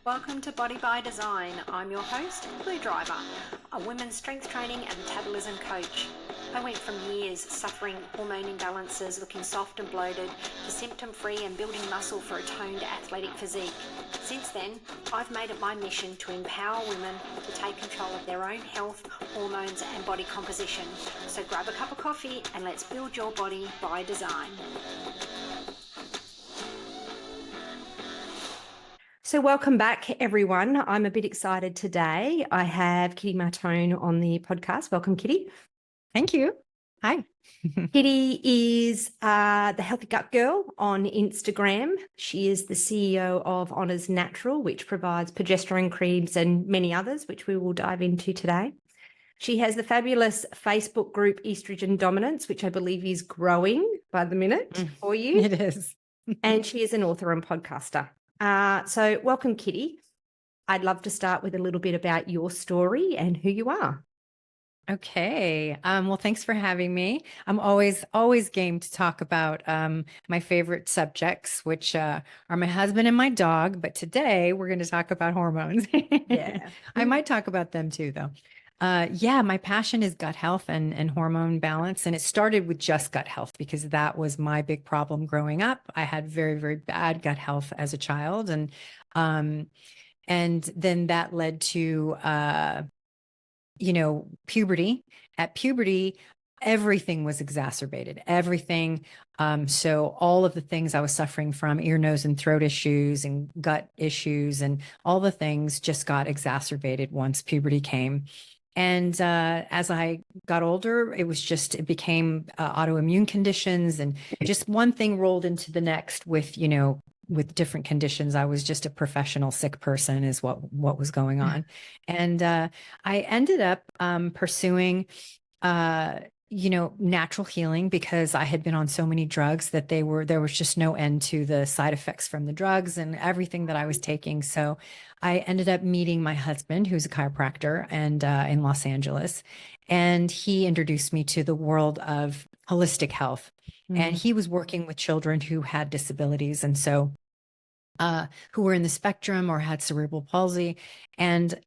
Welcome to Body by Design. I'm your host, Blue Driver, a women's strength training and metabolism coach. I went from years suffering hormone imbalances, looking soft and bloated, to symptom-free and building muscle for a toned athletic physique. Since then, I've made it my mission to empower women to take control of their own health, hormones and body composition. So grab a cup of coffee and let's build your body by design. So welcome back, everyone. I'm a bit excited today. I have Kitty Martone on the podcast. Welcome, Kitty. Thank you. Hi. Kitty is the Healthy Gut Girl on Instagram. She is the CEO of Honors Natural, which provides progesterone creams and many others, which we will dive into today. She has the fabulous Facebook group Estrogen Dominance, which I believe is growing by the minute for you. It is. And she is an author and podcaster. So welcome, Kitty. I'd love to start with a little bit about your story and who you are. Okay. Well, thanks for having me. I'm always game to talk about my favorite subjects, which are my husband and my dog. But today we're going to talk about hormones. Yeah. I might talk about them too, though. My passion is gut health and hormone balance. And it started with just gut health because that was my big problem growing up. I had very, very bad gut health as a child. And then that led to, puberty. At puberty, everything was exacerbated, everything. So all of the things I was suffering from, ear, nose, and throat issues and gut issues and all the things just got exacerbated once puberty came. And as I got older, it became autoimmune conditions, and just one thing rolled into the next with different conditions. I was just a professional sick person is what was going on. And I ended up pursuing natural healing because I had been on so many drugs that there was just no end to the side effects from the drugs and everything that I was taking. So I ended up meeting my husband, who's a chiropractor and in Los Angeles, and he introduced me to the world of holistic health. And he was working with children who had disabilities. And who were in the spectrum or had cerebral palsy. And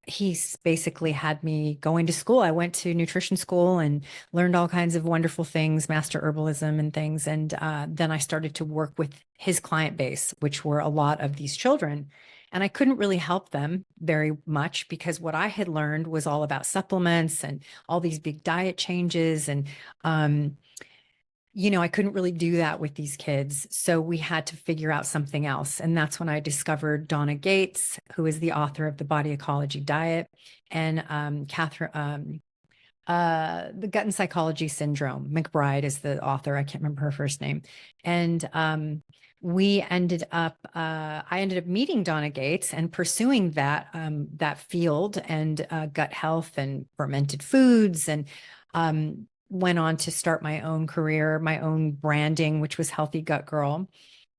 he's basically had me going to school. I went to nutrition school and learned all kinds of wonderful things, master herbalism and things. And then I started to work with his client base, which were a lot of these children. And I couldn't really help them very much because what I had learned was all about supplements and all these big diet changes. And I couldn't really do that with these kids. So we had to figure out something else. And that's when I discovered Donna Gates, who is the author of The Body Ecology Diet, and The Gut and Psychology Syndrome. McBride is the author. I can't remember her first name. And I ended up meeting Donna Gates and pursuing that field and gut health and fermented foods, and went on to start my own career, my own branding, which was Healthy Gut Girl.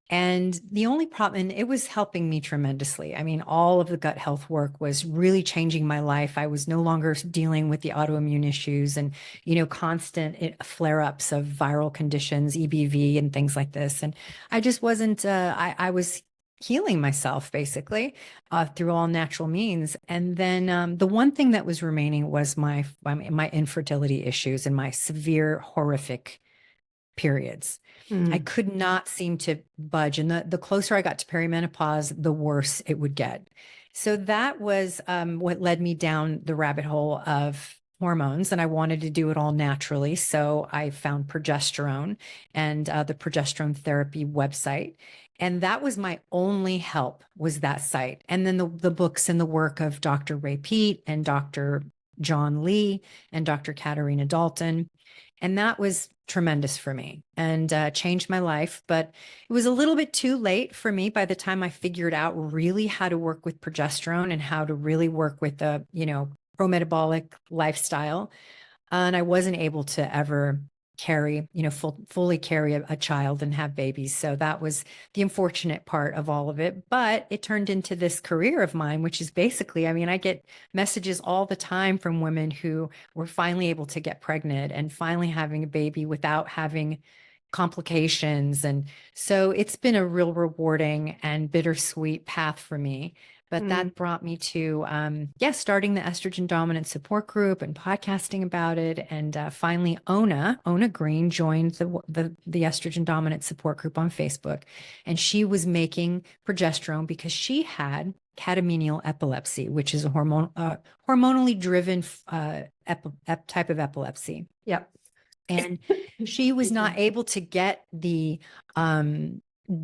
And the only problem, and it was helping me tremendously. I mean, all of the gut health work was really changing my life. I was no longer dealing with the autoimmune issues and, constant flare-ups of viral conditions, EBV and things like this. And I just wasn't, I was healing myself basically through all natural means. And then the one thing that was remaining was my infertility issues and my severe, horrific periods. I could not seem to budge. And the closer I got to perimenopause, the worse it would get. So that was what led me down the rabbit hole of hormones, and I wanted to do it all naturally. So I found progesterone and the progesterone therapy website. And that was my only help, was that site. And then the books and the work of Dr. Ray Peat and Dr. John Lee and Dr. Katarina Dalton. And that was tremendous for me and changed my life. But it was a little bit too late for me by the time I figured out really how to work with progesterone and how to really work with the, pro-metabolic lifestyle. And I wasn't able to ever carry, fully carry a child and have babies. So that was the unfortunate part of all of it. But it turned into this career of mine, which is basically, I get messages all the time from women who were finally able to get pregnant and finally having a baby without having complications. And so it's been a real rewarding and bittersweet path for me. But that brought me to, starting the estrogen dominant support group and podcasting about it. And finally, Ona Green joined the estrogen dominant support group on Facebook. And she was making progesterone because she had catamenial epilepsy, which is a hormonally driven type of epilepsy. Yep. And she was not able to get the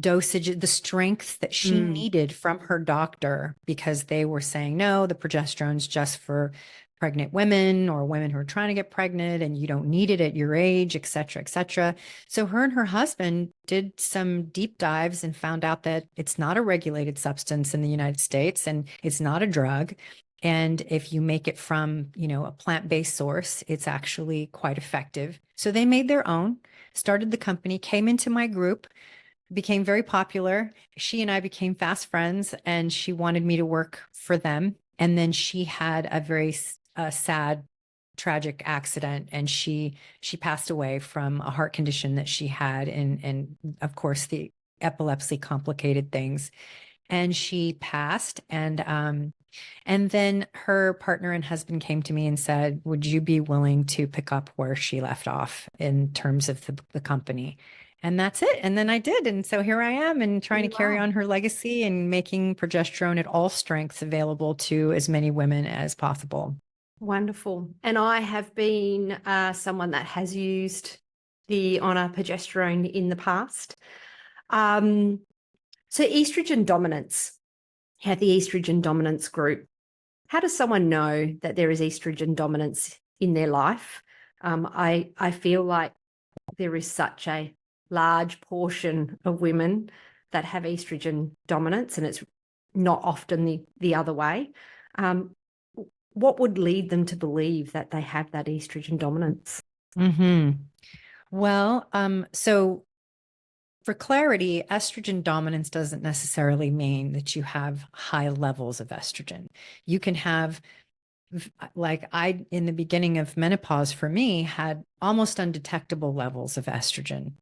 dosage, the strength that she needed from her doctor, because they were saying, no, the progesterone's just for pregnant women or women who are trying to get pregnant and you don't need it at your age, et cetera, et cetera. So her and her husband did some deep dives and found out that it's not a regulated substance in the United States and it's not a drug. And if you make it from, a plant-based source, it's actually quite effective. So they made their own, started the company, came into my group, became very popular. She and I became fast friends, and she wanted me to work for them. And then she had a very sad, tragic accident, and she passed away from a heart condition that she had, and of course the epilepsy complicated things. And she passed, and then her partner and husband came to me and said, would you be willing to pick up where she left off in terms of the company? And that's it. And then I did. And so here I am, and trying to carry on her legacy and making progesterone at all strengths available to as many women as possible. Wonderful. And I have been someone that has used the Honor progesterone in the past. So estrogen dominance, you have the estrogen dominance group. How does someone know that there is estrogen dominance in their life? I feel like there is such a large portion of women that have estrogen dominance, and it's not often the other way. What would lead them to believe that they have that estrogen dominance? Well, so for clarity, estrogen dominance doesn't necessarily mean that you have high levels of estrogen. You can have, like I, in the beginning of menopause for me, had almost undetectable levels of estrogen,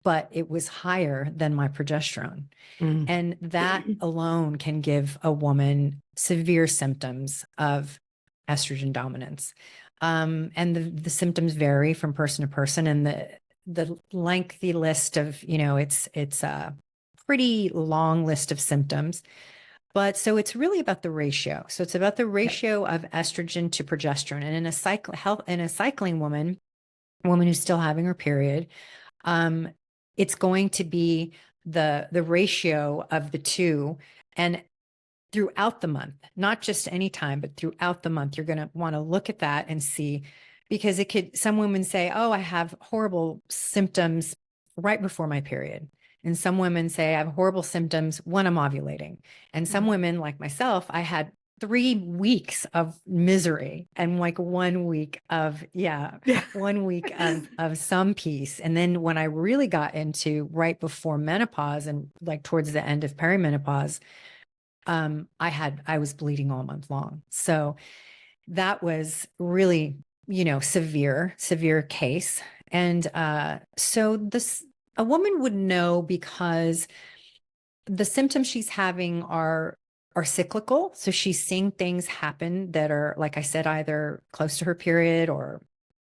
but it was higher than my progesterone. And that alone can give a woman severe symptoms of estrogen dominance. And the symptoms vary from person to person, and the lengthy list of, it's a pretty long list of symptoms. But so it's really about the ratio. So it's about the ratio of estrogen to progesterone. And in a cycling woman, a woman who's still having her period, it's going to be the ratio of the two. And throughout the month, not just any time, but throughout the month, you're going to want to look at that and see, because some women say, oh, I have horrible symptoms right before my period. And some women say I have horrible symptoms when I'm ovulating. And some women, like myself, I had 3 weeks of misery and like 1 week of, 1 week of some peace. And then when I really got into right before menopause and like towards the end of perimenopause, I was bleeding all month long. So that was really, severe case. And so a woman would know because the symptoms she's having are cyclical. So she's seeing things happen that are, like I said, either close to her period or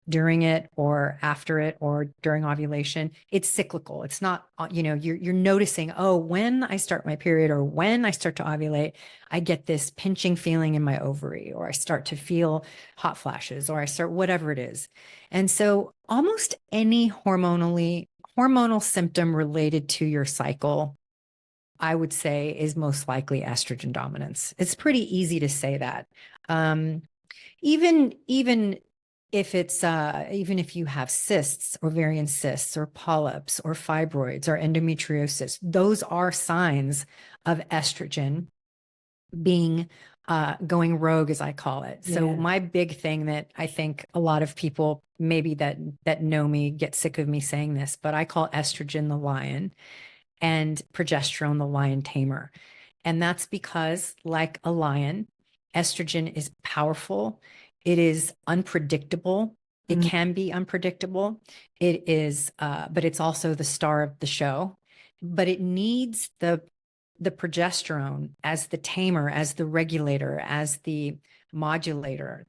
during it or after it or during ovulation. It's cyclical. It's not, you're noticing, oh, when I start my period or when I start to ovulate, I get this pinching feeling in my ovary, or I start to feel hot flashes, or I start whatever it is. And so almost any hormonal symptom related to your cycle, I would say, is most likely estrogen dominance. It's pretty easy to say that. Even if you have cysts, ovarian cysts, or polyps, or fibroids, or endometriosis, those are signs of estrogen being going rogue, as I call it. So my big thing that I think a lot of people maybe that know me get sick of me saying this, but I call estrogen the lion and progesterone the lion tamer. And that's because, like a lion, estrogen is powerful. It is unpredictable. It can be unpredictable. It is, but it's also the star of the show. But it needs the progesterone as the tamer, as the regulator, as the modulator,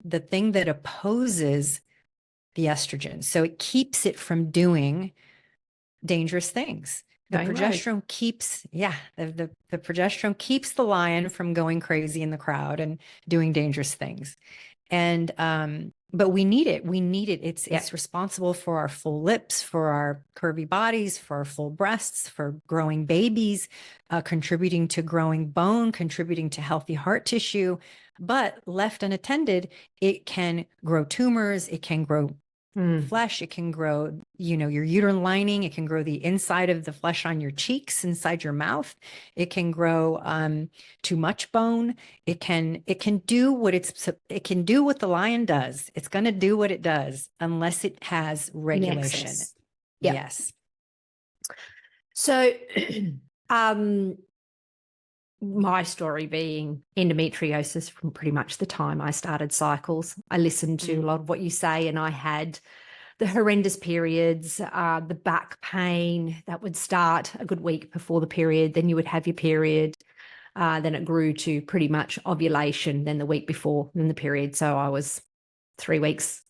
the thing that opposes the estrogen. So it keeps it from doing dangerous things. The progesterone keeps, the progesterone keeps the lion from going crazy in the crowd and doing dangerous things. And but we need it. We need it. It's responsible for our full lips, for our curvy bodies, for our full breasts, for growing babies, contributing to growing bone, contributing to healthy heart tissue. But left unattended, it can grow tumors. It can grow flesh. It can grow, your uterine lining. It can grow the inside of the flesh on your cheeks, inside your mouth. It can grow too much bone. It can do what it can do what the lion does. It's going to do what it does unless it has regulation. Yes. So, my story being endometriosis from pretty much the time I started cycles. I listened to a lot of what you say, and I had the horrendous periods, the back pain that would start a good week before the period. Then you would have your period. Then it grew to pretty much ovulation, then the week before, then the period. So I was 3 weeks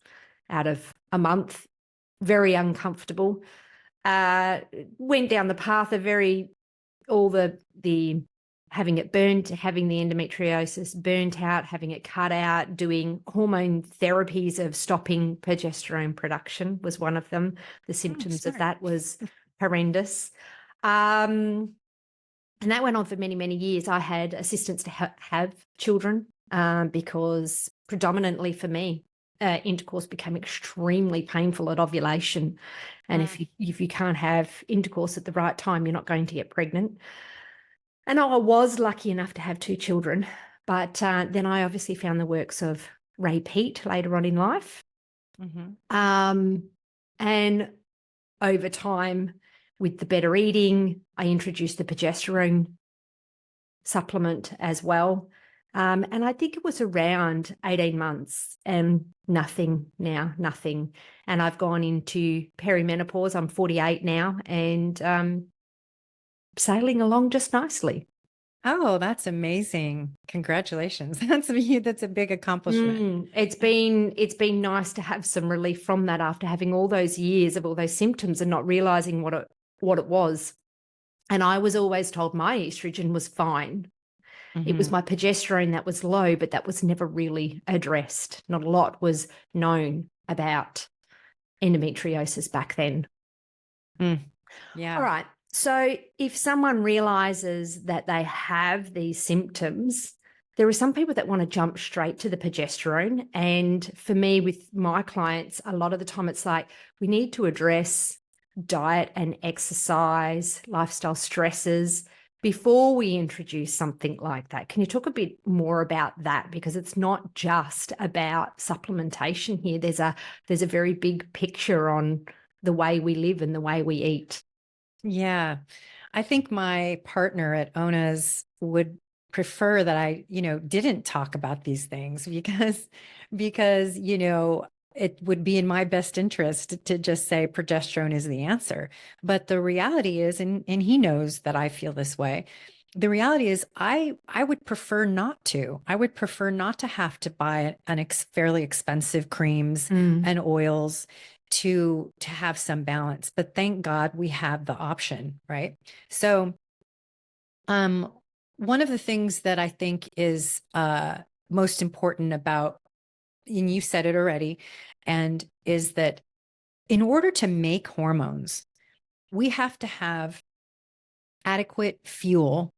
out of a month, very uncomfortable. Went down the path of all the having it burnt, having the endometriosis burnt out, having it cut out, doing hormone therapies of stopping progesterone production was one of them. The symptoms of that was horrendous. And that went on for many, many years. I had assistance to have children because predominantly for me, intercourse became extremely painful at ovulation. And if you can't have intercourse at the right time, you're not going to get pregnant. And I was lucky enough to have 2 children, but then I obviously found the works of Ray Peat later on in life. And over time, with the better eating, I introduced the progesterone supplement as well. And I think it was around 18 months and nothing. And I've gone into perimenopause. I'm 48 now and sailing along just nicely. Oh, that's amazing. Congratulations. That's a big accomplishment. It's been nice to have some relief from that after having all those years of all those symptoms and not realizing what it was. And I was always told my estrogen was fine. It was my progesterone that was low, but that was never really addressed. Not a lot was known about endometriosis back then. Yeah. All right. So if someone realizes that they have these symptoms, there are some people that want to jump straight to the progesterone. And for me, with my clients, a lot of the time it's like we need to address diet and exercise, lifestyle stresses before we introduce something like that. Can you talk a bit more about that? Because it's not just about supplementation here. There's a very big picture on the way we live and the way we eat. Yeah. I think my partner at ONA's would prefer that I, didn't talk about these things because, it would be in my best interest to just say progesterone is the answer. But the reality is, and he knows that I feel this way. The reality is I would prefer not to. I would prefer not to have to buy fairly expensive creams and oils to have some balance, but thank God we have the option, right? So, one of the things that I think is most important about, and you said it already, and is that in order to make hormones, we have to have adequate fuel,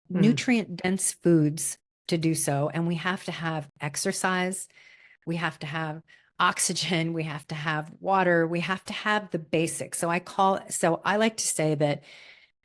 nutrient-dense foods to do so, and we have to have exercise, we have to have oxygen, we have to have water, we have to have the basics. So I like to say that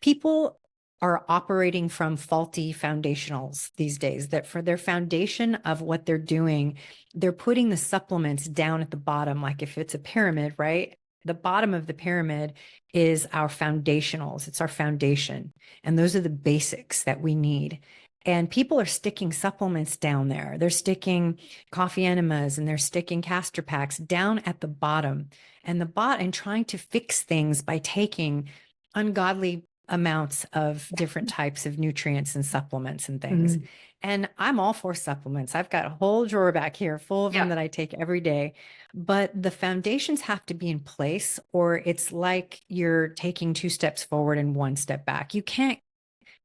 people are operating from faulty foundationals these days, that for their foundation of what they're doing, they're putting the supplements down at the bottom. Like if it's a pyramid, right? The bottom of the pyramid is our foundationals. It's our foundation. And those are the basics that we need. And people are sticking supplements down there. They're sticking coffee enemas and they're sticking castor packs down at the bottom and trying to fix things by taking ungodly amounts of different types of nutrients and supplements and things. Mm. And I'm all for supplements. I've got a whole drawer back here full of them Yeah. that I take every day. But the foundations have to be in place, or it's like you're taking 2 steps forward and 1 step back. You can't,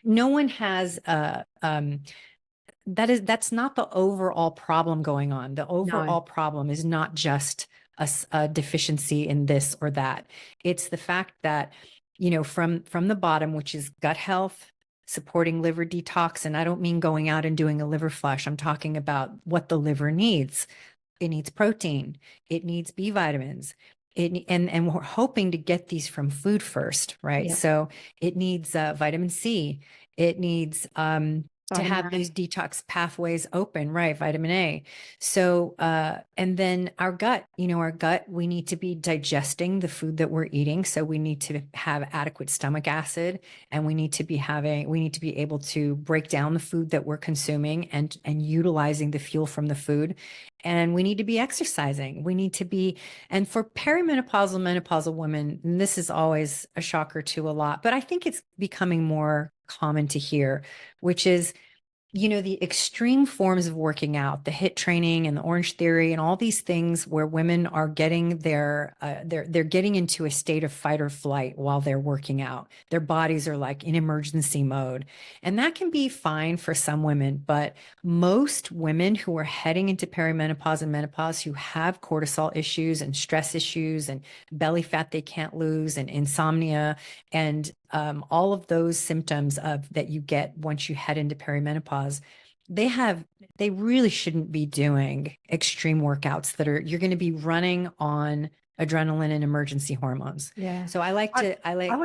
no one has that's not the overall problem going on. The No. overall problem is not just a deficiency in this or that. It's the fact that, from the bottom, which is gut health, supporting liver detox. And I don't mean going out and doing a liver flush. I'm talking about what the liver needs. It needs protein. It needs B vitamins. And we're hoping to get these from food first, right? Yeah. So it needs vitamin C. It needs to Vitamin have A. those detox pathways open, right? Vitamin A. So, and then our gut, we need to be digesting the food that we're eating. So we need to have adequate stomach acid, and we need to be able to break down the food that we're consuming and utilizing the fuel from the food. And we need to be exercising. And for perimenopausal, menopausal women, and this is always a shocker to a lot, but I think it's becoming more common to hear, which is, the extreme forms of working out, the HIIT training and the Orange Theory and all these things where women are getting they're getting into a state of fight or flight while they're working out. Their bodies are like in emergency mode. And that can be fine for some women, but most women who are heading into perimenopause and menopause, who have cortisol issues and stress issues and belly fat they can't lose and insomnia and all of those symptoms that you get once you head into perimenopause, they really shouldn't be doing extreme workouts you're going to be running on adrenaline and emergency hormones. Yeah. So I would go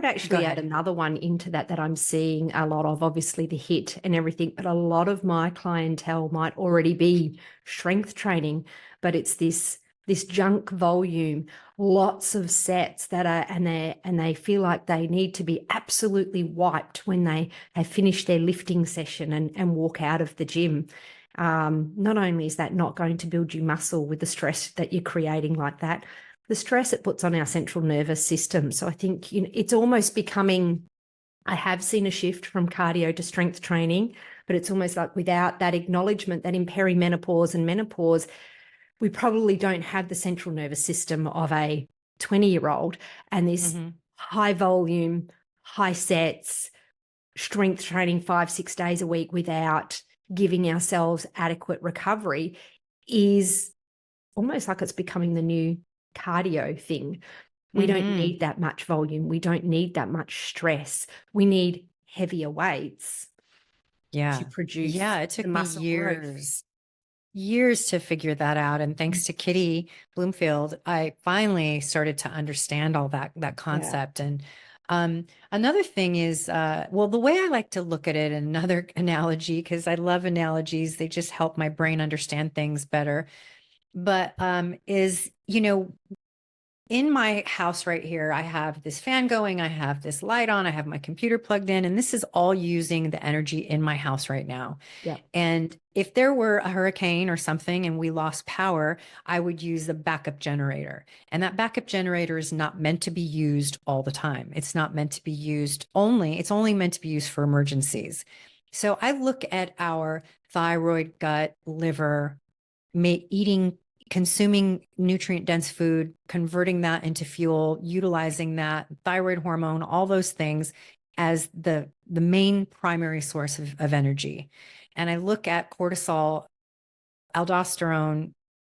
actually add ahead. another one into that I'm seeing a lot of, obviously the HIIT and everything, but a lot of my clientele might already be strength training, but it's this junk volume, lots of sets that are, and they feel like they need to be absolutely wiped when they have finished their lifting session and walk out of the gym. Not only is that not going to build you muscle with the stress that you're creating like that, the stress it puts on our central nervous system. So I think it's almost becoming, I have seen a shift from cardio to strength training, but it's almost like without that acknowledgement that in perimenopause and menopause, we probably don't have the central nervous system of a 20-year-old, and this high volume, high sets, strength training 5-6 days a week without giving ourselves adequate recovery is almost like it's becoming the new cardio thing. We don't need that much volume. We don't need that much stress. We need heavier weights to produce It took the me muscle growth. years to figure that out. And thanks to Kitty Bloomfield, I finally started to understand all that concept. And another thing is, the way I like to look at it, another analogy, because I love analogies, they just help my brain understand things better. But is, in my house right here, I have this fan going, I have this light on, I have my computer plugged in, and this is all using the energy in my house right now. Yeah. And if there were a hurricane or something and we lost power, I would use the backup generator. And that backup generator is not meant to be used all the time. It's not meant to be used it's only meant to be used for emergencies. So I look at our thyroid, gut, liver, consuming nutrient dense food, converting that into fuel, utilizing that thyroid hormone, all those things as the main primary source of energy. And I look at cortisol, aldosterone,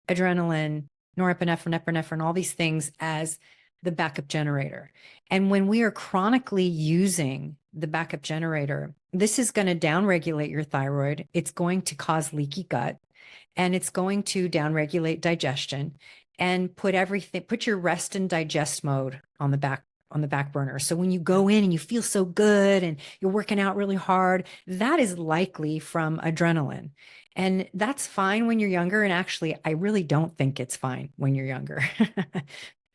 adrenaline, norepinephrine, epinephrine, all these things as the backup generator. And when we are chronically using the backup generator, this is going to downregulate your thyroid. It's going to cause leaky gut, and it's going to downregulate digestion and put your rest and digest mode on the back burner. So when you go in and you feel so good and you're working out really hard, that is likely from adrenaline. And that's fine when you're younger. And actually, I really don't think it's fine when you're younger.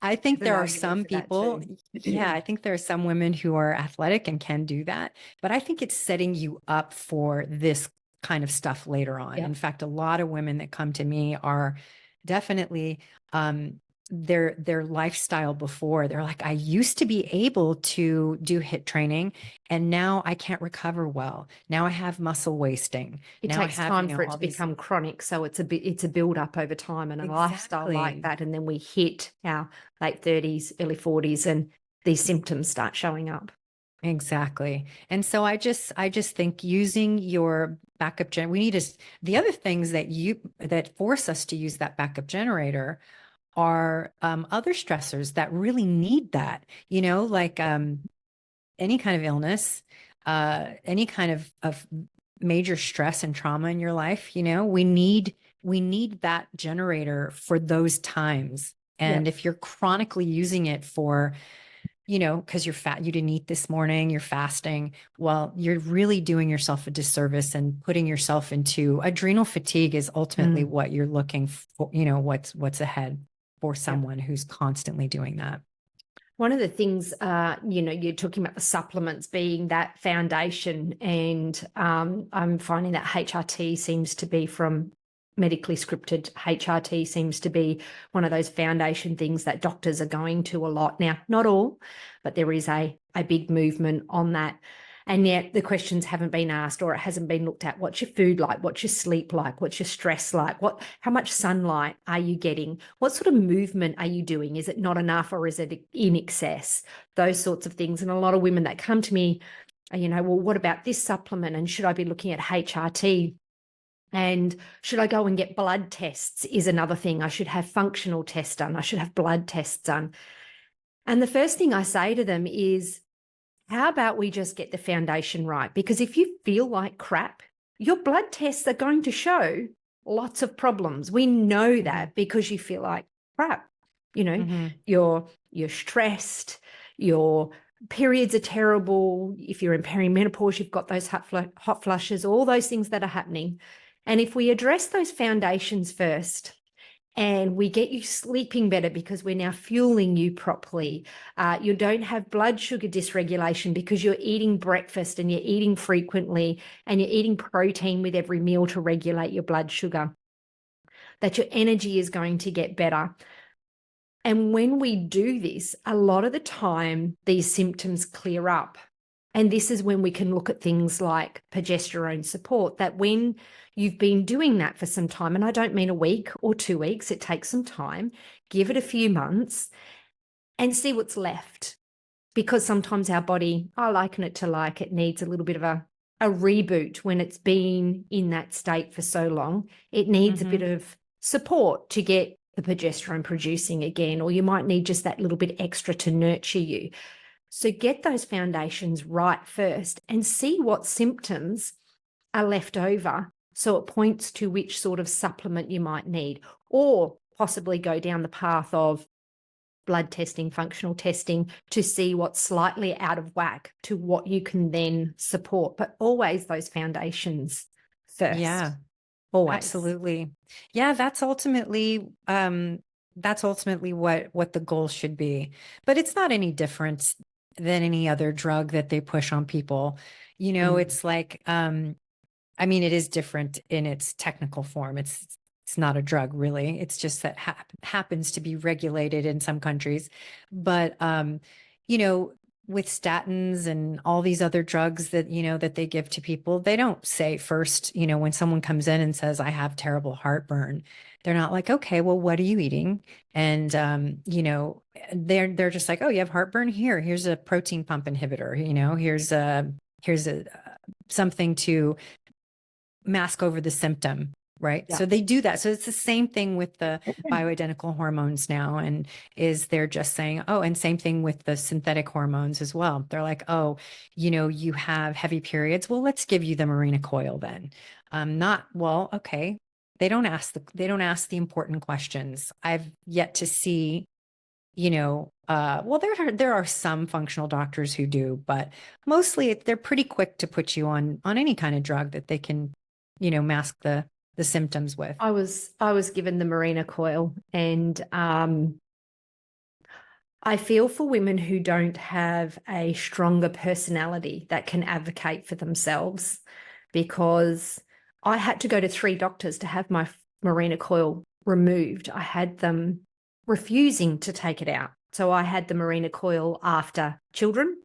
I think even there though are you went some for that people, too. yeah, I think there are some women who are athletic and can do that, but I think it's setting you up for this kind of stuff later on. Yeah. In fact, a lot of women that come to me are definitely their lifestyle before. They're like, I used to be able to do HIIT training and now I can't recover well. Now I have muscle wasting. It Now I takes have, time for it all to these. become chronic. So it's a build up over time and a lifestyle like Exactly. that. And then we hit our late 30s, early 40s, and these symptoms start showing up. Exactly. And so I just think using your backup we need to, the other things that force us to use that backup generator are other stressors that really need that, like any kind of illness, any kind of major stress and trauma in your life, we need that generator for those times. And Yep. if you're chronically using it for because you're fat, you didn't eat this morning, you're fasting. Well, you're really doing yourself a disservice and putting yourself into adrenal fatigue is ultimately Mm. what you're looking for, what's ahead for Yep. someone who's constantly doing that. One of the things, you're talking about the supplements being that foundation, and I'm finding that HRT seems to be from medically scripted. HRT seems to be one of those foundation things that doctors are going to a lot now. Not all, but there is a big movement on that. And yet the questions haven't been asked, or it hasn't been looked at. What's your food like? What's your sleep like? What's your stress like? How much sunlight are you getting? What sort of movement are you doing? Is it not enough or is it in excess? Those sorts of things. And a lot of women that come to me are, well, what about this supplement? And should I be looking at HRT? And should I go and get blood tests is another thing. I should have functional tests done. I should have blood tests done. And the first thing I say to them is, how about we just get the foundation right? Because if you feel like crap, your blood tests are going to show lots of problems. We know that because you feel like crap. Mm-hmm. You're stressed, your periods are terrible. If you're in perimenopause, you've got those hot flushes, all those things that are happening. And if we address those foundations first, and we get you sleeping better because we're now fueling you properly. You don't have blood sugar dysregulation because you're eating breakfast and you're eating frequently and you're eating protein with every meal to regulate your blood sugar. That your energy is going to get better. And when we do this, a lot of the time, these symptoms clear up. And this is when we can look at things like progesterone support, that when you've been doing that for some time, and I don't mean a week or 2 weeks, it takes some time, give it a few months and see what's left. Because sometimes our body, I liken it to like it needs a little bit of a reboot when it's been in that state for so long. It needs a bit of support to get the progesterone producing again, or you might need just that little bit extra to nurture you. So get those foundations right first and see what symptoms are left over. So it points to which sort of supplement you might need, or possibly go down the path of blood testing, functional testing to see what's slightly out of whack to what you can then support. But always those foundations first. Yeah, Always. absolutely. Yeah, that's ultimately what the goal should be. But it's not any different than any other drug that they push on people. It's like it is different in its technical form. It's not a drug really. It's just that happens to be regulated in some countries. But with statins and all these other drugs that they give to people, they don't say first, when someone comes in and says, I have terrible heartburn, they're not like, okay, well, what are you eating? And they're just like, oh, you have heartburn? Here's a protein pump inhibitor, here's a something to mask over the symptom. Right. Yeah. So they do that. So it's the same thing with the bioidentical hormones now. And they're just saying, oh, and same thing with the synthetic hormones as well. They're like, oh, you have heavy periods. Well, let's give you the Mirena coil then. Okay. They don't ask the important questions. I've yet to see, there are some functional doctors who do, but mostly they're pretty quick to put you on any kind of drug that they can, mask the symptoms with. I was given the Mirena coil, and I feel for women who don't have a stronger personality that can advocate for themselves, because I had to go to 3 doctors to have my Mirena coil removed. I had them refusing to take it out. So I had the Mirena coil after children.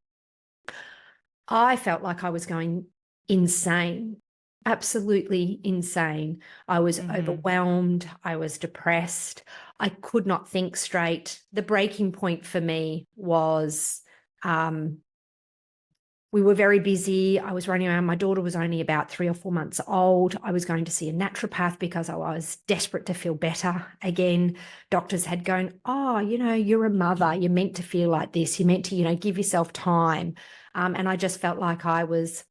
I felt like I was going insane, absolutely insane. I was overwhelmed. I was depressed. I could not think straight. The breaking point for me was we were very busy. I was running around. My daughter was only about 3 or 4 months old. I was going to see a naturopath because I was desperate to feel better again. Doctors had gone, oh, you're a mother. You're meant to feel like this. You're meant to, give yourself time. And I just felt like I was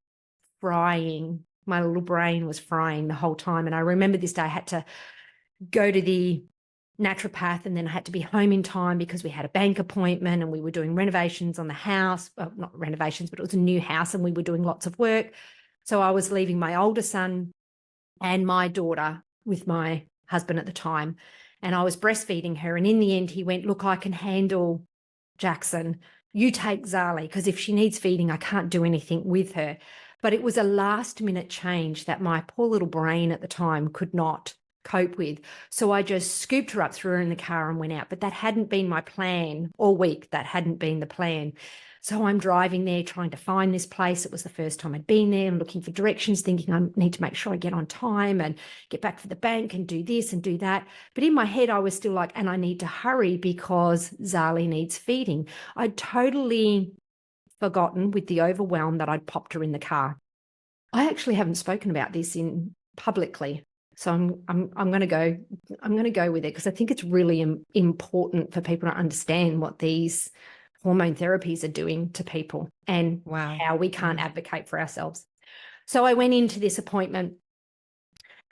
frying. My little brain was frying the whole time. And I remember this day I had to go to the naturopath, and then I had to be home in time because we had a bank appointment and we were doing renovations on the house. Well, not renovations, but it was a new house and we were doing lots of work. So I was leaving my older son and my daughter with my husband at the time, and I was breastfeeding her. And in the end, he went, look, I can handle Jackson. You take Zali, because if she needs feeding, I can't do anything with her. But it was a last minute change that my poor little brain at the time could not cope with. So I just scooped her up, threw her in the car and went out. But that hadn't been my plan all week. That hadn't been the plan. So I'm driving there trying to find this place. It was the first time I'd been there and looking for directions, thinking I need to make sure I get on time and get back for the bank and do this and do that. But in my head, I was still like, and I need to hurry because Zali needs feeding. I'd totally forgotten, with the overwhelm, that I'd popped her in the car. I actually haven't spoken about this in publicly. So I'm going to go with it because I think it's really important for people to understand what these hormone therapies are doing to people and how we can't advocate for ourselves. So I went into this appointment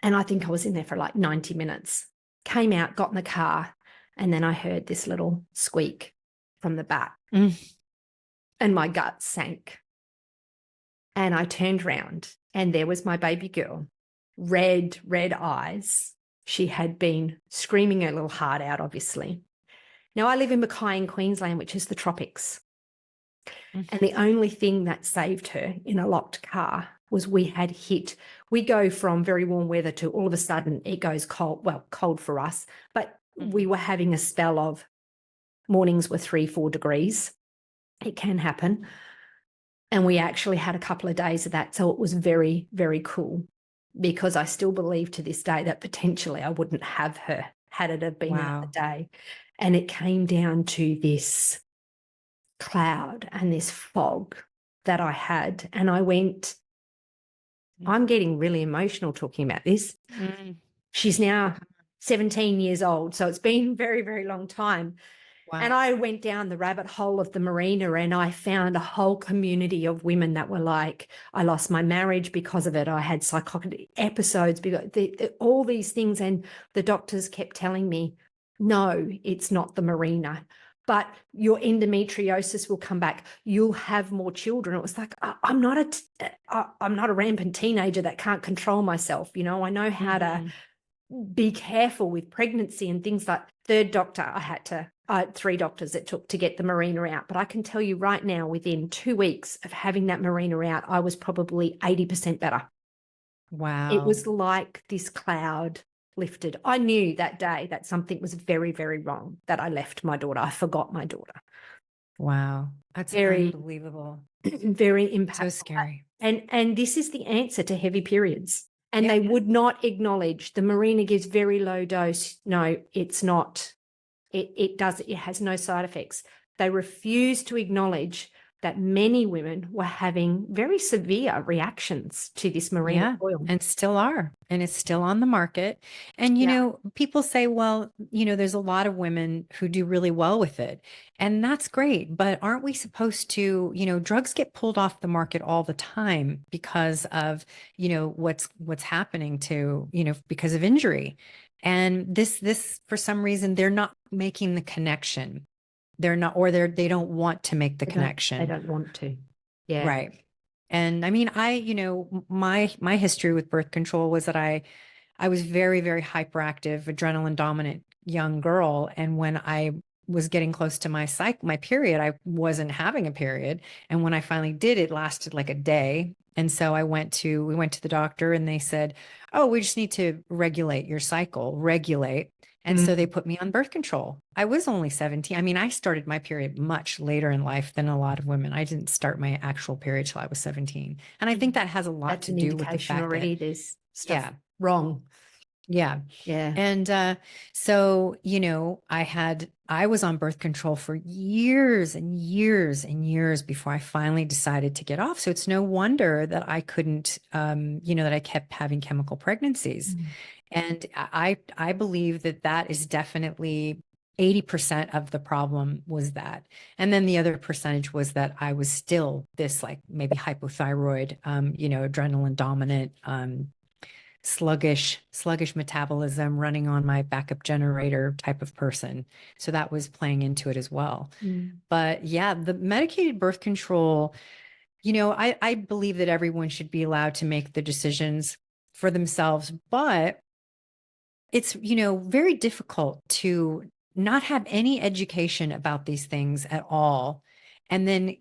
and I think I was in there for like 90 minutes, came out, got in the car, and then I heard this little squeak from the back and my gut sank. And I turned around and there was my baby girl, red eyes. She had been screaming her little heart out, obviously. Now, I live in Mackay in Queensland, which is the tropics. And the only thing that saved her in a locked car was we go from very warm weather to all of a sudden it goes cold. Well, cold for us, but we were having a spell of mornings were 3-4 degrees. It can happen. And we actually had a couple of days of that. So it was very, very cool, because I still believe to this day that potentially I wouldn't have her had it have been another day. And it came down to this cloud and this fog that I had. And I went, I'm getting really emotional talking about this. She's now 17 years old. So it's been a very, very long time. And I went down the rabbit hole of the Mirena and I found a whole community of women that were like, I lost my marriage because of it. I had psychotic episodes, because all these things. And the doctors kept telling me, no, it's not the Mirena, but your endometriosis will come back. You'll have more children. It was like, I'm not a rampant teenager that can't control myself. I know how to be careful with pregnancy and things like. Third doctor, I had 3 doctors it took to get the Mirena out. But I can tell you right now, within 2 weeks of having that Mirena out, I was probably 80% better. Wow. It was like this cloud lifted. I knew that day that something was very, very wrong, that I left my daughter. I forgot my daughter. Wow. That's very unbelievable. Very impactful. So scary. And this is the answer to heavy periods. And they would not acknowledge the Mirena gives very low dose. No, it's not. It has no side effects. They refuse to acknowledge that many women were having very severe reactions to this Mirena oil. And still are. And it's still on the market. And, people say, well, there's a lot of women who do really well with it. And that's great. But aren't we supposed to, drugs get pulled off the market all the time because of, what's happening to, because of injury. And this, for some reason, they're not making the connection. They're not, or they don't want to make the connection. They don't want to. Yeah. Right. And I mean, my history with birth control was that I was very, very hyperactive, adrenaline dominant young girl. And when I was getting close to my period, I wasn't having a period. And when I finally did, it lasted like a day. And so we went to the doctor and they said, oh, we just need to regulate your cycle, regulate. And so they put me on birth control. I was only 17. I mean, I started my period much later in life than a lot of women. I didn't start my actual period till I was 17. And I think that has a lot That's to an do with the indication fact already. that, There's stuff yeah, wrong. yeah. Yeah. And so, I was on birth control for years and years and years before I finally decided to get off. So it's no wonder that I couldn't, that I kept having chemical pregnancies. And I believe that that is definitely 80% of the problem was that. And then the other percentage was that I was still this like maybe hypothyroid, adrenaline dominant, sluggish metabolism running on my backup generator type of person. So that was playing into it as well. But yeah, the medicated birth control, I believe that everyone should be allowed to make the decisions for themselves, but it's, very difficult to not have any education about these things at all. And then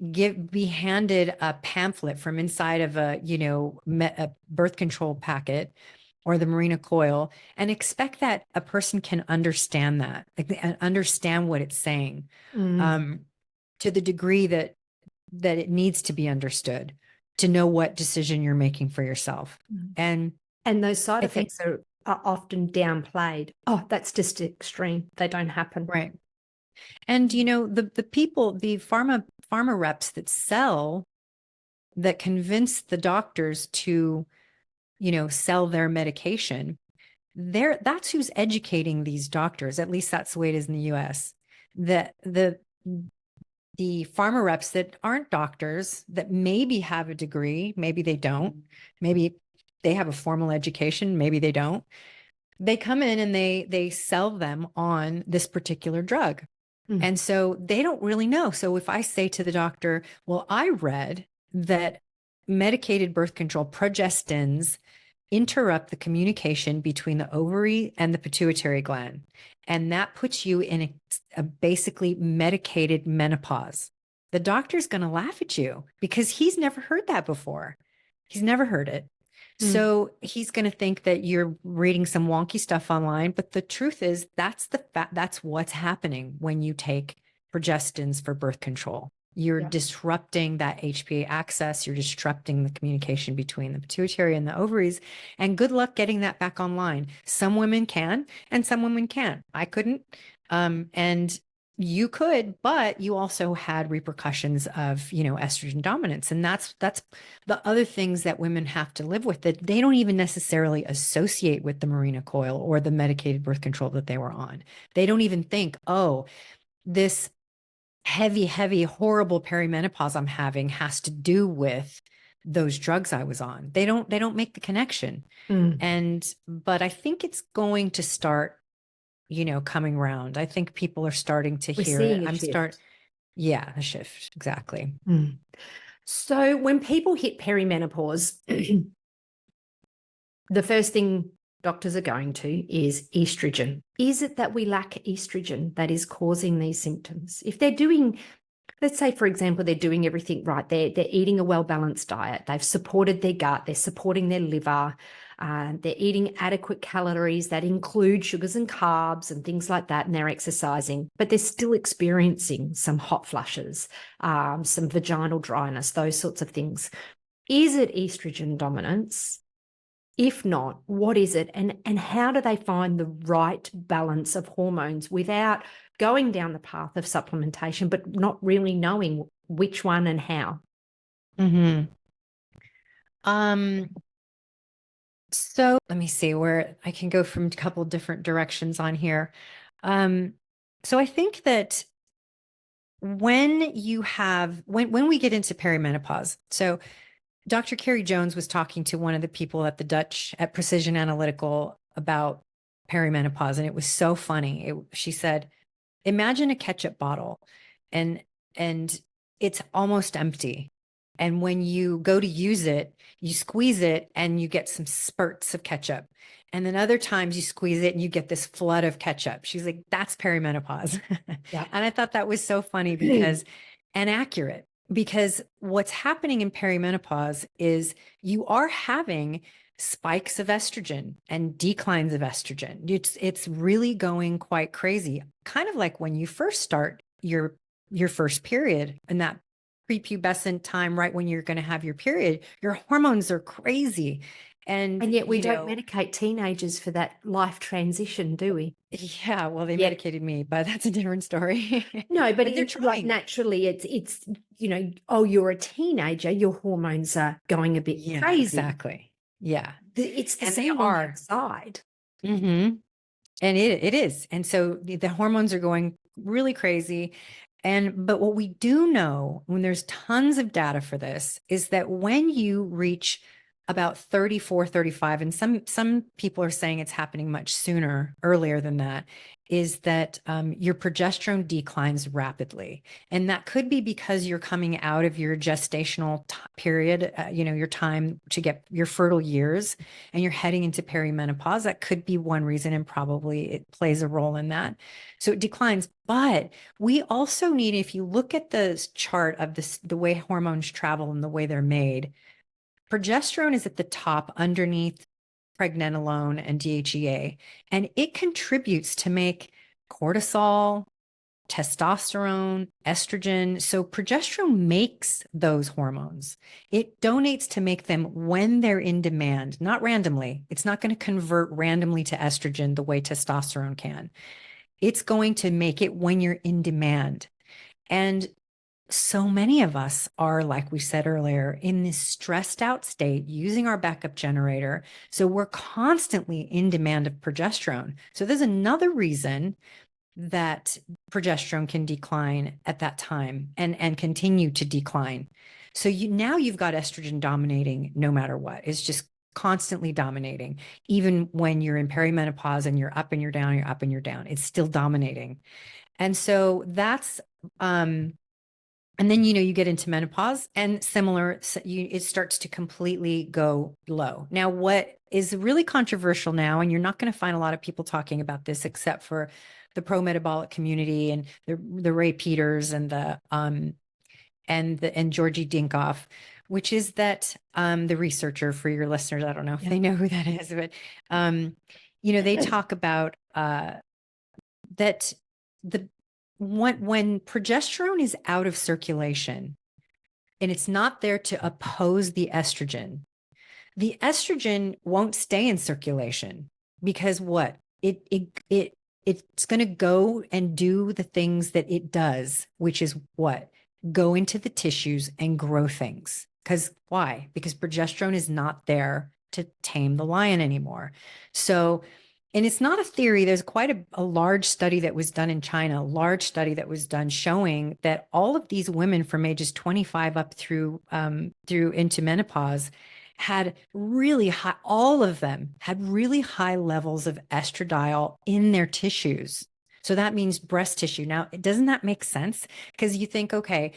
be handed a pamphlet from inside of a birth control packet or the Marina coil and expect that a person can understand that, like, understand what it's saying, to the degree that it needs to be understood to know what decision you're making for yourself. And those side I think, effects are often downplayed. Oh, that's just extreme. They don't happen. right. And the people, the pharma reps that convince the doctors to, sell their medication, that's who's educating these doctors. At least that's the way it is in the US. That the pharma reps that aren't doctors, that maybe have a degree, maybe they don't, maybe they have a formal education, maybe they don't. They come in and they sell them on this particular drug. And so they don't really know. So if I say to the doctor, well, I read that medicated birth control, progestins, interrupt the communication between the ovary and the pituitary gland. And that puts you in a basically medicated menopause. The doctor's going to laugh at you because he's never heard that before. He's never heard it. So he's going to think that you're reading some wonky stuff online. But the truth is that's that's what's happening when you take progestins for birth control. You're disrupting that HPA axis. You're disrupting the communication between the pituitary and the ovaries. And good luck getting that back online. Some women can, and some women can't. I couldn't. And you could, but you also had repercussions of, estrogen dominance. And that's the other things that women have to live with that they don't even necessarily associate with the Mirena coil or the medicated birth control that they were on. They don't even think, oh, this heavy, horrible perimenopause I'm having has to do with those drugs I was on. They don't make the connection. But I think it's going to start, coming around. I think people are starting to hear it. Yeah, a shift. Exactly. So when people hit perimenopause, the first thing doctors are going to is estrogen. Is it that we lack estrogen that is causing these symptoms? If they're doing, let's say, for example, they're doing everything right, they're eating a well-balanced diet, they've supported their gut, they're supporting their liver, they're eating adequate calories that include sugars and carbs and things like that, and they're exercising, but they're still experiencing some hot flushes, some vaginal dryness, those sorts of things. Is it estrogen dominance? If not, what is it? And how do they find the right balance of hormones without going down the path of supplementation, but not really knowing which one and how? So let me see where I can go from a couple different directions on here. So I think that when we get into perimenopause, so Dr. Carrie Jones was talking to one of the people at Precision Analytical about perimenopause, and it was so funny. She said, imagine a ketchup bottle and it's almost empty. And when you go to use it, you squeeze it and you get some spurts of ketchup. And then other times you squeeze it and you get this flood of ketchup. She's like, that's perimenopause. Yeah. And I thought that was so funny because, and accurate, because what's happening in perimenopause is you are having spikes of estrogen and declines of estrogen. It's really going quite crazy. Kind of like when you first start your first period and that prepubescent time, right when you're going to have your period, your hormones are crazy. And yet we you don't know, medicate teenagers for that life transition, do we? yeah, well, they Yet medicated me, but that's a different story. no, but But they're it's like trying. naturally it's oh, you're a teenager, your hormones are going a bit Yeah, crazy. exactly. Yeah. It's the And they same on the are. outside. Mm-hmm. And it is. And so the hormones are going really crazy. But what we do know when there's tons of data for this is that when you reach about 34, 35, and some people are saying it's happening much sooner, earlier than that, is that your progesterone declines rapidly. And that could be because you're coming out of your gestational period, your time to get your fertile years, and you're heading into perimenopause. That could be one reason, and probably it plays a role in that. So it declines. But we also need, if you look at the chart of this, the way hormones travel and the way they're made, progesterone is at the top underneath pregnenolone and DHEA, and it contributes to make cortisol, testosterone, estrogen. So progesterone makes those hormones. It donates to make them when they're in demand, not randomly. It's not going to convert randomly to estrogen the way testosterone can. It's going to make it when you're in demand. And so many of us are, like we said earlier, in this stressed out state using our backup generator. So we're constantly in demand of progesterone. So there's another reason that progesterone can decline at that time and continue to decline. So now you've got estrogen dominating no matter what. It's just constantly dominating. Even when you're in perimenopause and you're up and you're down, you're up and you're down, it's still dominating. And so that's and then you get into menopause and similar, it starts to completely go low. Now, what is really controversial now, and you're not going to find a lot of people talking about this except for the pro-metabolic community and the Ray Peters and and Georgie Dinkoff, which is that the researcher, for your listeners, I don't know if they know who that is, but they talk about that the when progesterone is out of circulation and it's not there to oppose the estrogen won't stay in circulation because what it's going to go and do the things that it does, which is what? Go into the tissues and grow things. Because why? Because progesterone is not there to tame the lion anymore. So, and it's not a theory. There's quite a large study that was done in China, a large study that was done showing that all of these women from ages 25 up through into menopause had really high, all of them had really high levels of estradiol in their tissues. So that means breast tissue. Now, doesn't that make sense? Because you think, okay,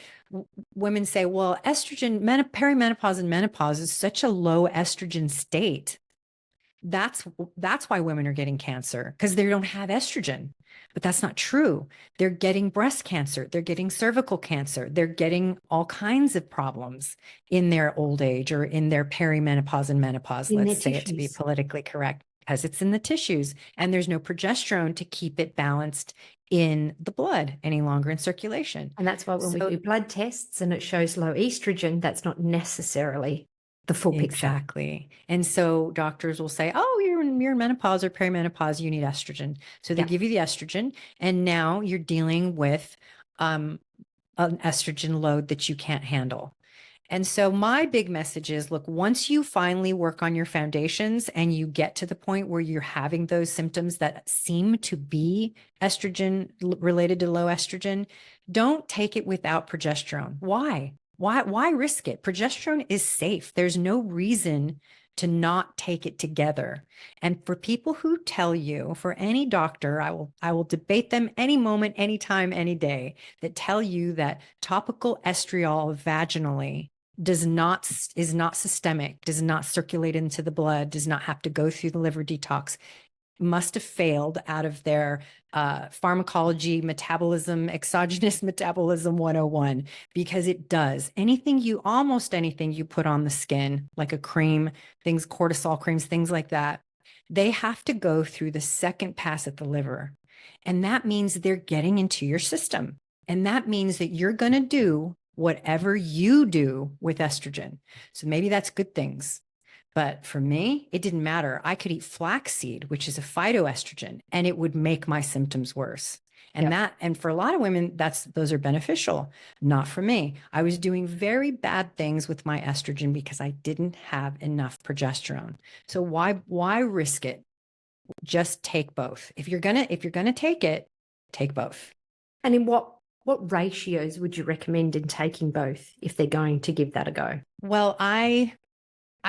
women say, well, estrogen, perimenopause and menopause is such a low estrogen state. That's why women are getting cancer, because they don't have estrogen. But that's not true. They're getting breast cancer. They're getting cervical cancer. They're getting all kinds of problems in their old age or in their perimenopause and menopause. Let's say it to be politically correct, because it's in the tissues and there's no progesterone to keep it balanced in the blood any longer in circulation. And that's why when we do blood tests and it shows low estrogen, that's not necessarily the full picture. Exactly. And so doctors will say, oh, you're in menopause or perimenopause, you need estrogen. So they give you the estrogen, and now you're dealing with an estrogen load that you can't handle. And so my big message is, look, once you finally work on your foundations and you get to the point where you're having those symptoms that seem to be estrogen related to low estrogen, don't take it without progesterone. Why? Why risk it? Progesterone is safe. There's no reason to not take it together. And for people who tell you, for any doctor, I will debate them any moment, anytime, any day, that tell you that topical estriol vaginally is not systemic, does not circulate into the blood, does not have to go through the liver detox, must have failed out of their pharmacology, metabolism, exogenous metabolism 101, because it does. Almost anything you put on the skin, like a cream, things, cortisol creams, things like that, they have to go through the second pass at the liver. And that means they're getting into your system. And that means that you're going to do whatever you do with estrogen. So maybe that's good things. But for me, it didn't matter. I could eat flaxseed, which is a phytoestrogen, and it would make my symptoms worse. And for a lot of women, those are beneficial. Not for me. I was doing very bad things with my estrogen because I didn't have enough progesterone. So why risk it? Just take both. If you're gonna take it, take both. And in what ratios would you recommend in taking both if they're going to give that a go? Well, I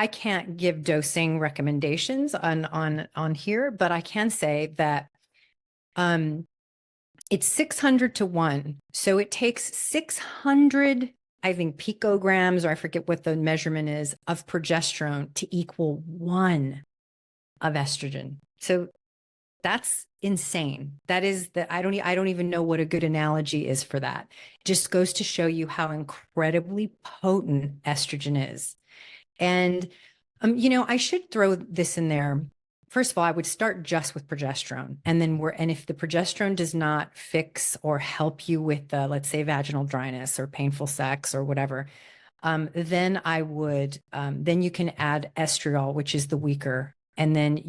can't give dosing recommendations on here, but I can say that it's 600 to 1. So it takes 600, I think, picograms, or I forget what the measurement is, of progesterone to equal 1 of estrogen. So that's insane. That is I don't even know what a good analogy is for that. It just goes to show you how incredibly potent estrogen is. And, I should throw this in there. First of all, I would start just with progesterone. And if the progesterone does not fix or help you with let's say, vaginal dryness or painful sex or whatever, then then you can add estriol, which is the weaker. And then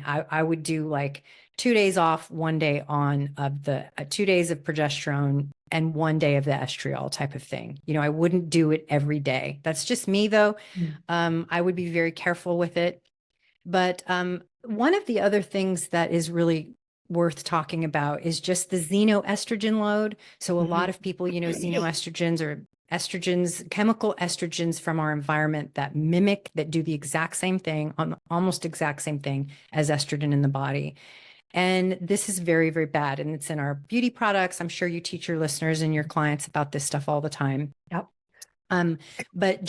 I would do like 2 days off, 1 day on of the 2 days of progesterone and 1 day of the estriol type of thing. I wouldn't do it every day. That's just me though. I would be very careful with it. But one of the other things that is really worth talking about is just the xenoestrogen load. So a lot of people, xenoestrogens or estrogens, chemical estrogens from our environment that do the exact same thing, almost exact same thing as estrogen in the body. And this is very, very bad. And it's in our beauty products. I'm sure you teach your listeners and your clients about this stuff all the time. Yep. But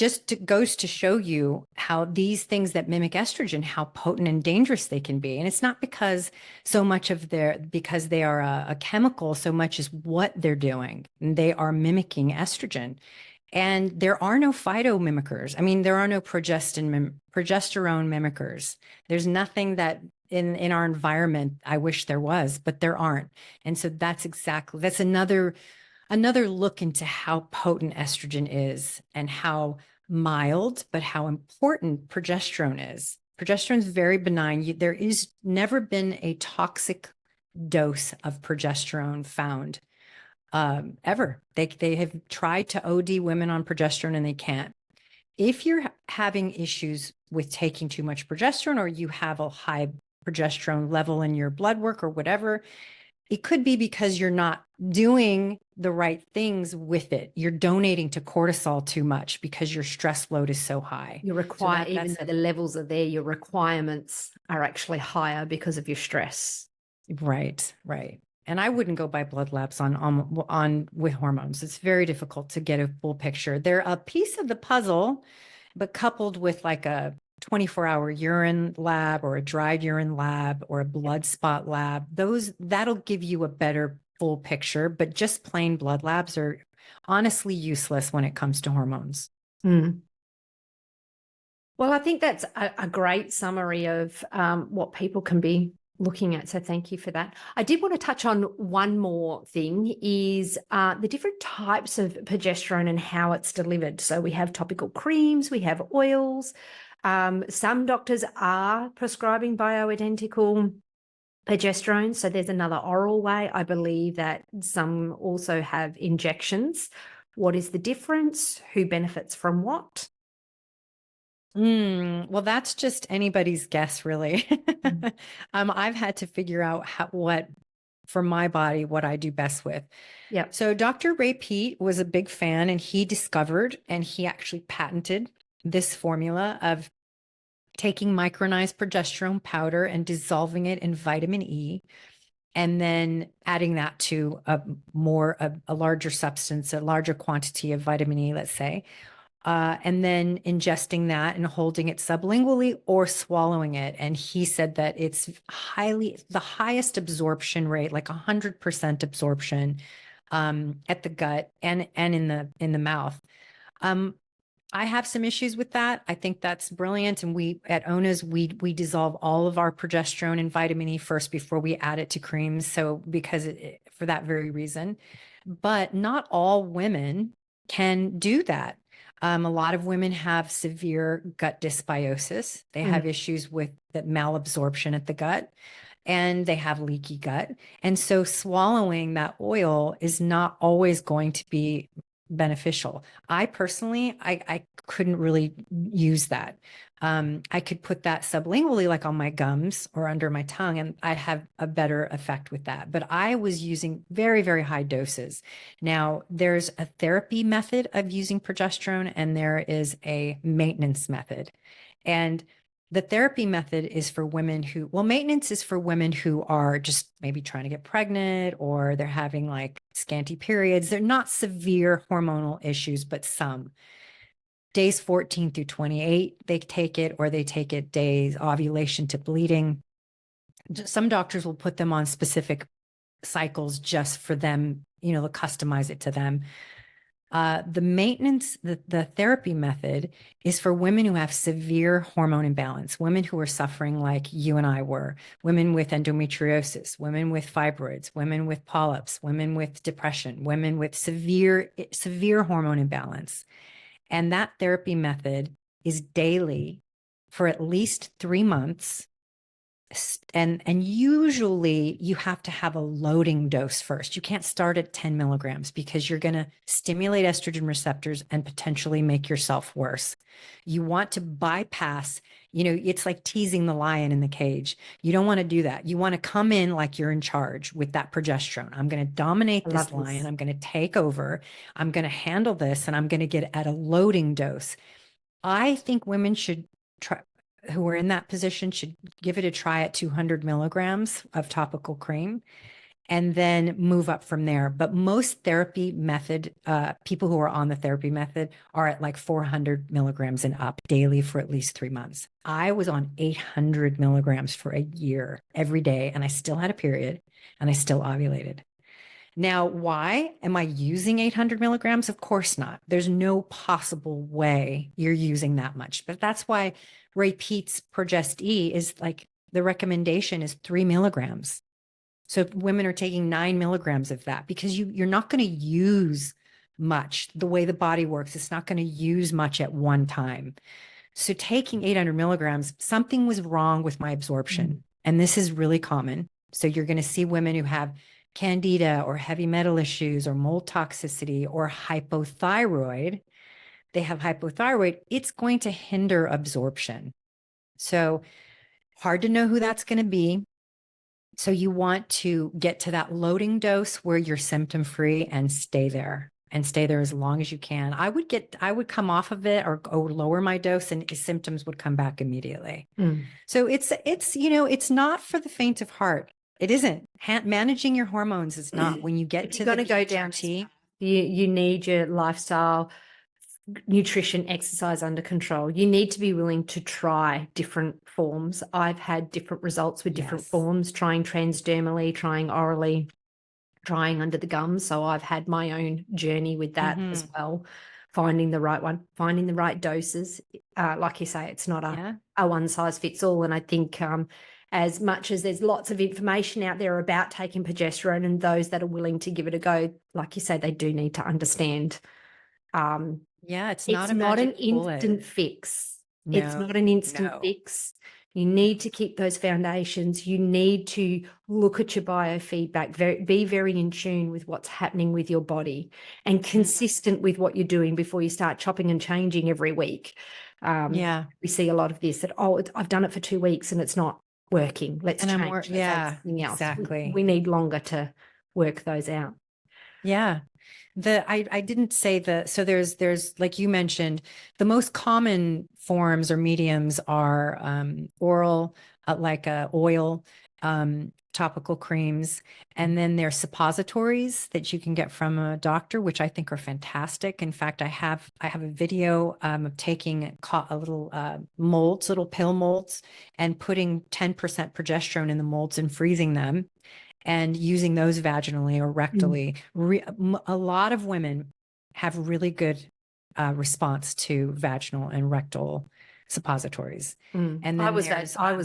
goes to show you how these things that mimic estrogen, how potent and dangerous they can be. And it's not because they are a chemical so much as what they're doing. They are mimicking estrogen. And there are no phytomimickers. I mean, there are no progesterone mimickers. There's nothing that in our environment, I wish there was, but there aren't. And so that's another look into how potent estrogen is and how mild, but how important progesterone is. Progesterone is very benign. There is never been a toxic dose of progesterone found ever. They have tried to OD women on progesterone and they can't. If you're having issues with taking too much progesterone, or you have a high progesterone level in your blood work or whatever, it could be because you're not doing the right things with it. You're donating to cortisol too much because your stress load is so high. Even though the levels are there, your requirements are actually higher because of your stress. Right. And I wouldn't go by blood labs with hormones. It's very difficult to get a full picture. They're a piece of the puzzle, but coupled with like a 24-hour urine lab or a dried urine lab or a blood spot lab, that'll give you a better full picture. But just plain blood labs are honestly useless when it comes to hormones. Well, I think that's a great summary of what people can be looking at. So thank you for that. I did want to touch on one more thing, is the different types of progesterone and how it's delivered. So we have topical creams, we have oils. Some doctors are prescribing bioidentical progesterone. So there's another oral way. I believe that some also have injections. What is the difference? Who benefits from what? Well, that's just anybody's guess, really. I've had to figure out what for my body, what I do best with. Yeah. So Dr. Ray Peat was a big fan, and he discovered, and he actually patented this formula of taking micronized progesterone powder and dissolving it in vitamin E, and then adding that to a larger substance, a larger quantity of vitamin E, let's say, and then ingesting that and holding it sublingually or swallowing it. And he said that it's the highest absorption rate, like 100% absorption, at the gut and in the mouth. I have some issues with that. I think that's brilliant. And we at ONA's, we dissolve all of our progesterone and vitamin E first before we add it to creams. So because for that very reason, but not all women can do that. A lot of women have severe gut dysbiosis. They have issues with the malabsorption at the gut, and they have leaky gut. And so swallowing that oil is not always going to be beneficial. I personally, I couldn't really use that. I could put that sublingually, like on my gums or under my tongue, and I'd have a better effect with that. But I was using very, very high doses. Now, there's a therapy method of using progesterone, and there is a maintenance method. And the therapy method is for women who, well, maintenance is for women who are just maybe trying to get pregnant, or they're having like scanty periods. They're not severe hormonal issues, but some. Days 14 through 28, they take it, or they take it days ovulation to bleeding. Some doctors will put them on specific cycles just for them, they'll customize it to them. The maintenance, the therapy method is for women who have severe hormone imbalance, women who are suffering like you and I were, women with endometriosis, women with fibroids, women with polyps, women with depression, women with severe hormone imbalance. And that therapy method is daily for at least 3 months. And usually you have to have a loading dose first. You can't start at 10 milligrams because you're going to stimulate estrogen receptors and potentially make yourself worse. You want to bypass, it's like teasing the lion in the cage. You don't want to do that. You want to come in like you're in charge with that progesterone. I'm going to dominate this lion. I'm going to take over. I'm going to handle this, and I'm going to get at a loading dose. I think women should try, who are in that position, should give it a try at 200 milligrams of topical cream and then move up from there. But most therapy method, people who are on the therapy method are at like 400 milligrams and up daily for at least 3 months. I was on 800 milligrams for a year every day, and I still had a period, and I still ovulated. Now, why am I using 800 milligrams? Of course not. There's no possible way you're using that much. But that's why Ray Peat's Progest E is like, the recommendation is 3 milligrams. So women are taking 9 milligrams of that, because you're not going to use much. The way the body works, it's not going to use much at one time. So taking 800 milligrams, something was wrong with my absorption. And this is really common. So you're going to see women who have candida or heavy metal issues or mold toxicity or hypothyroid. They have hypothyroid. It's going to hinder absorption. So hard to know who that's going to be. So you want to get to that loading dose where you're symptom free and stay there as long as you can. I would come off of it or lower my dose, and symptoms would come back immediately. So it's not for the faint of heart. It isn't. Managing your hormones is not. When you get to going to go down, you need your lifestyle, nutrition, exercise under control. You need to be willing to try different forms. I've had different results with different forms, trying transdermally, trying orally, trying under the gums. So I've had my own journey with that as well, finding the right one, finding the right doses. Like you say, it's not a one size fits all. And I think as much as there's lots of information out there about taking progesterone, and those that are willing to give it a go, like you say, they do need to understand. It's not an instant fix. It's not an instant fix. You need to keep those foundations. You need to look at your biofeedback, be very in tune with what's happening with your body, and consistent with what you're doing before you start chopping and changing every week. We see a lot of this that, I've done it for 2 weeks and it's not working. Let's change. Let's add something else. Exactly. We need longer to work those out. Yeah. I didn't say so there's like you mentioned, the most common forms or mediums are oral, like oil, topical creams, and then there's suppositories that you can get from a doctor, which I think are fantastic. In fact, I have a video of taking a little molds, little pill molds, and putting 10% progesterone in the molds and freezing them, and using those vaginally or rectally. A lot of women have really good response to vaginal and rectal suppositories. And then I was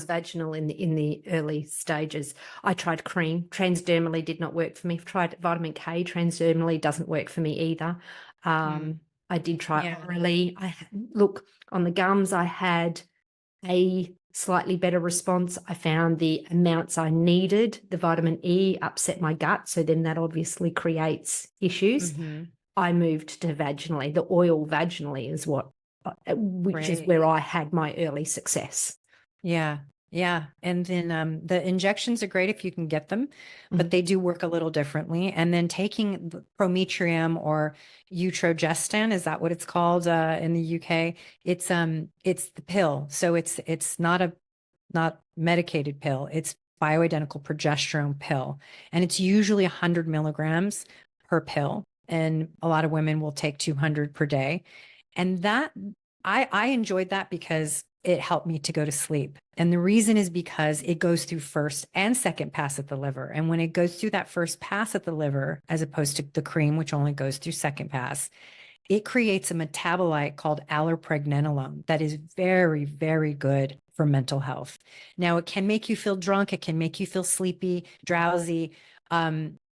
vaginal in the early stages. I tried cream, transdermally did not work for me. I've tried vitamin K, transdermally doesn't work for me either. I did try orally. Look, on the gums, I had a slightly better response. I found the amounts I needed, the vitamin E, upset my gut. So then that obviously creates issues. I moved to vaginally. The oil vaginally is which is where I had my early success. Yeah. And then the injections are great if you can get them, but they do work a little differently. And then taking prometrium or Progesterone, is that what it's called in the UK? It's the pill. So it's not medicated pill. It's bioidentical progesterone pill. And it's usually 100 milligrams per pill. And a lot of women will take 200 per day. And that I enjoyed that because it helped me to go to sleep. And the reason is because it goes through first and second pass at the liver. And when it goes through that first pass at the liver, as opposed to the cream, which only goes through second pass, it creates a metabolite called allopregnenolone that is very, very good for mental health. Now, it can make you feel drunk. It can make you feel sleepy, drowsy.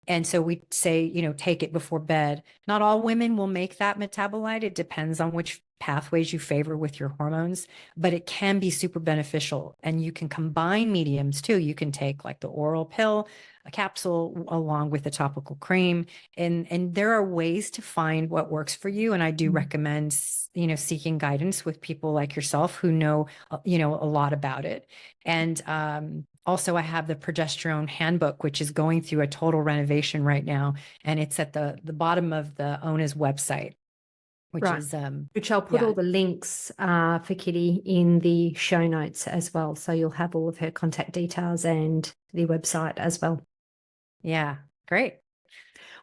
And so we say, take it before bed. Not all women will make that metabolite. It depends on which pathways you favor with your hormones, but it can be super beneficial. And you can combine mediums too. You can take like the oral pill, a capsule, along with the topical cream. And there are ways to find what works for you. And I do recommend, seeking guidance with people like yourself who know, a lot about it. And also, I have the progesterone handbook, which is going through a total renovation right now. And it's at the bottom of the ONA's website, which I'll put all the links for Kitty in the show notes as well. So you'll have all of her contact details and the website as well. Yeah, great.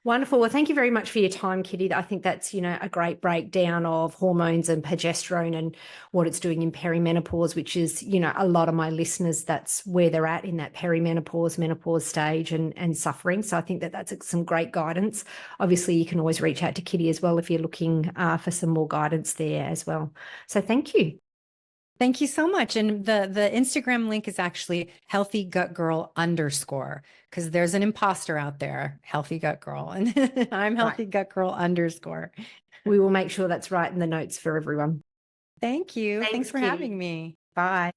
Wonderful. Well, thank you very much for your time, Kitty. I think that's, a great breakdown of hormones and progesterone and what it's doing in perimenopause, which is, a lot of my listeners, that's where they're at in that menopause stage and suffering. So I think that that's some great guidance. Obviously, you can always reach out to Kitty as well if you're looking for some more guidance there as well. So thank you. Thank you so much. And the Instagram link is actually healthygutgirl_, because there's an imposter out there, Healthy Gut Girl, and I'm healthygutgirl_. We will make sure that's right in the notes for everyone. Thank you. Thanks for having me. Bye.